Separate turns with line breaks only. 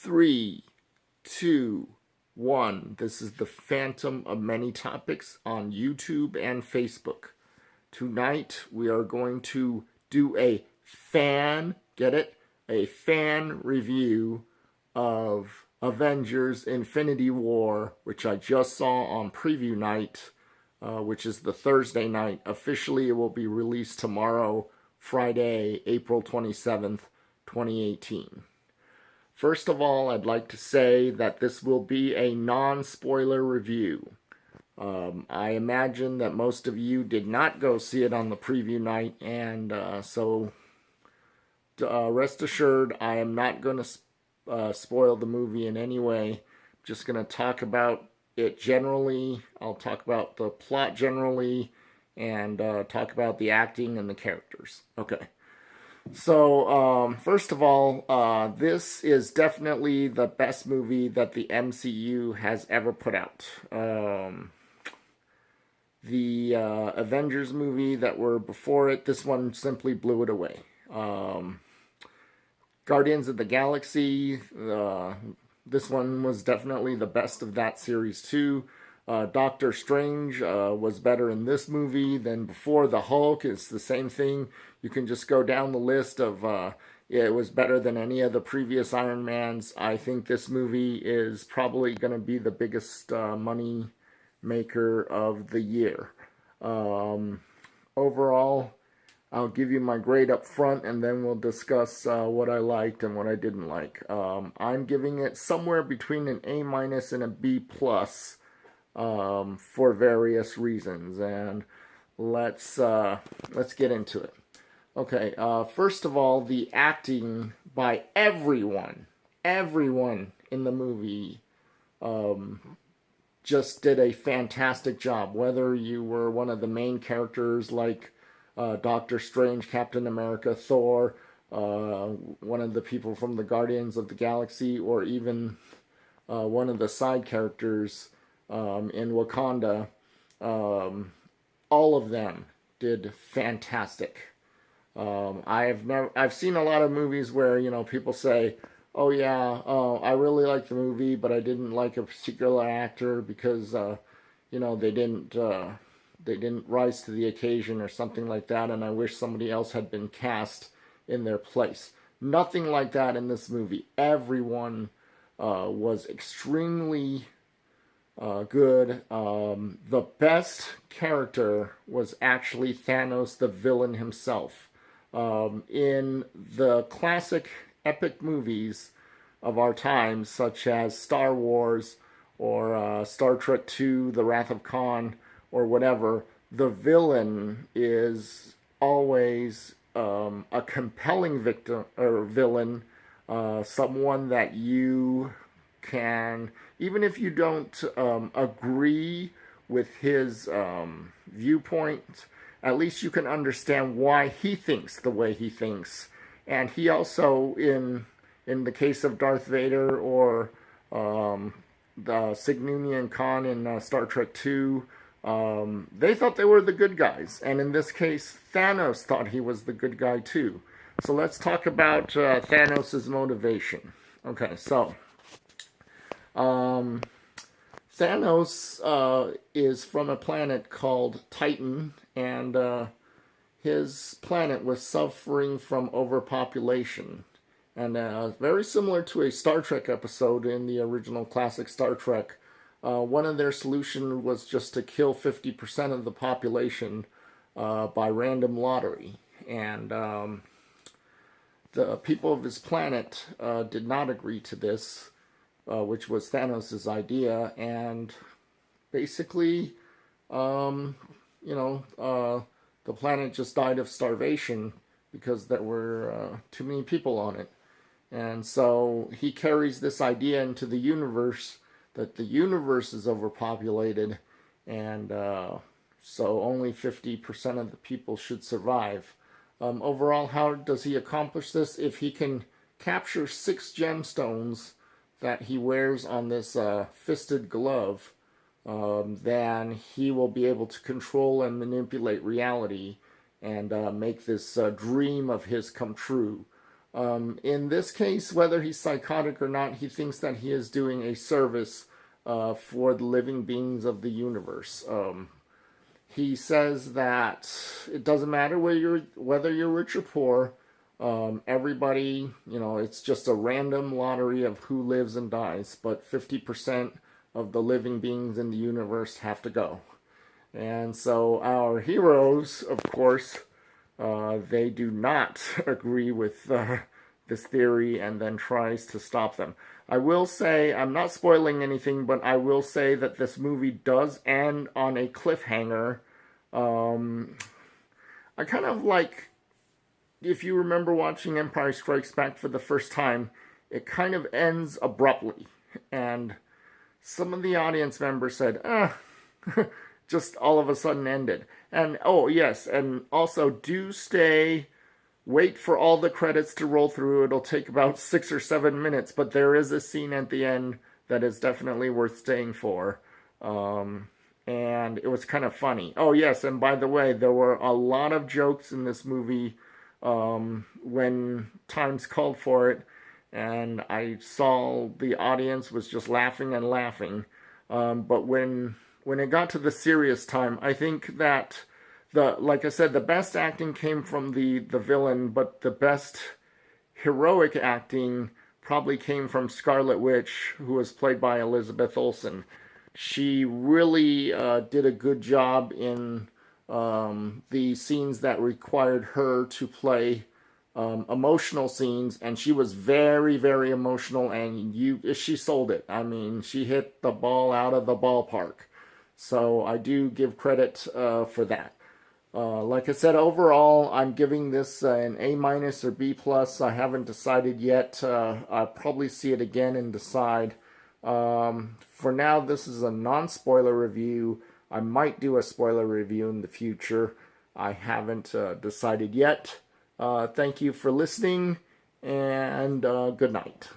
Three, two, one. This is the Phantom of Many Topics on YouTube and Facebook. Tonight we are going to do a get it? A fan review of Avengers Infinity War, which I just saw on preview night, which is the Thursday night. Officially, it will be released tomorrow, Friday, April 27th, 2018. First of all, I'd like to say that this will be a non-spoiler review. I imagine that most of you did not go see it on the preview night, and so rest assured, I am not going to spoil the movie in any way. I'm just going to talk about it generally. I'll talk about the plot generally, and talk about the acting and the characters. Okay. So, first of all, this is definitely the best movie that the MCU has ever put out. The Avengers movie that were before it, this one simply blew it away. Guardians of the Galaxy, this one was definitely the best of that series too. Doctor Strange was better in this movie than before. The Hulk is the same thing. You can just go down the list of it was better than any of the previous Iron Mans. I think this movie is probably going to be the biggest money maker of the year. Overall, I'll give you my grade up front, and then we'll discuss what I liked and what I didn't like. I'm giving it somewhere between an A- and a B+. For various reasons, and let's get into it. Okay, first of all, the acting by everyone in the movie just did a fantastic job. Whether you were one of the main characters like Doctor Strange, Captain America, Thor, one of the people from the Guardians of the Galaxy, or even one of the side characters in Wakanda, all of them did fantastic. I've seen a lot of movies where people say, "Oh yeah, I really liked the movie, but I didn't like a particular actor because they didn't rise to the occasion or something like that, and I wish somebody else had been cast in their place." Nothing like that in this movie. Everyone was extremely good. The best character was actually Thanos, the villain himself. In the classic epic movies of our times, such as Star Wars or Star Trek II, The Wrath of Khan, or whatever, the villain is always a compelling victim or villain, someone that you can, even if you don't agree with his viewpoint, at least you can understand why he thinks the way he thinks. And he also, in the case of Darth Vader or the Signunian Khan in Star Trek II, they thought they were the good guys. And in this case, Thanos thought he was the good guy too. So let's talk about Thanos' motivation. Okay, so Thanos is from a planet called Titan, and his planet was suffering from overpopulation. And very similar to a Star Trek episode in the original classic Star Trek, one of their solutions was just to kill 50% of the population by random lottery. And the people of his planet did not agree to this, which was Thanos' idea, and basically, the planet just died of starvation because there were too many people on it. And so he carries this idea into the universe that the universe is overpopulated, and so only 50% of the people should survive. Overall, how does he accomplish this? If he can capture 6 gemstones that he wears on this fisted glove, then he will be able to control and manipulate reality and make this dream of his come true. In this case, whether he's psychotic or not, he thinks that he is doing a service for the living beings of the universe. He says that it doesn't matter whether you're rich or poor. Everybody, it's just a random lottery of who lives and dies, but 50% of the living beings in the universe have to go. And so our heroes, of course, they do not agree with this theory and then tries to stop them. I will say, I'm not spoiling anything, but I will say that this movie does end on a cliffhanger. I kind of like, if you remember watching Empire Strikes Back for the first time, it kind of ends abruptly. And some of the audience members said, just all of a sudden ended. And, oh, yes, and also wait for all the credits to roll through. It'll take about 6 or 7 minutes, but there is a scene at the end that is definitely worth staying for. And it was kind of funny. Oh, yes, and by the way, there were a lot of jokes in this movie when times called for it, and I saw the audience was just laughing and laughing. But when it got to the serious time, I think that like I said, the best acting came from the villain, but the best heroic acting probably came from Scarlet Witch, who was played by Elizabeth Olsen. She really did a good job in the scenes that required her to play emotional scenes, and she was very, very emotional, and she sold it. I mean, she hit the ball out of the ballpark. So I do give credit for that. Like I said, overall, I'm giving this an A- or B+. I haven't decided yet. I'll probably see it again and decide. For now, this is a non-spoiler review. I might do a spoiler review in the future. I haven't decided yet. Thank you for listening, and good night.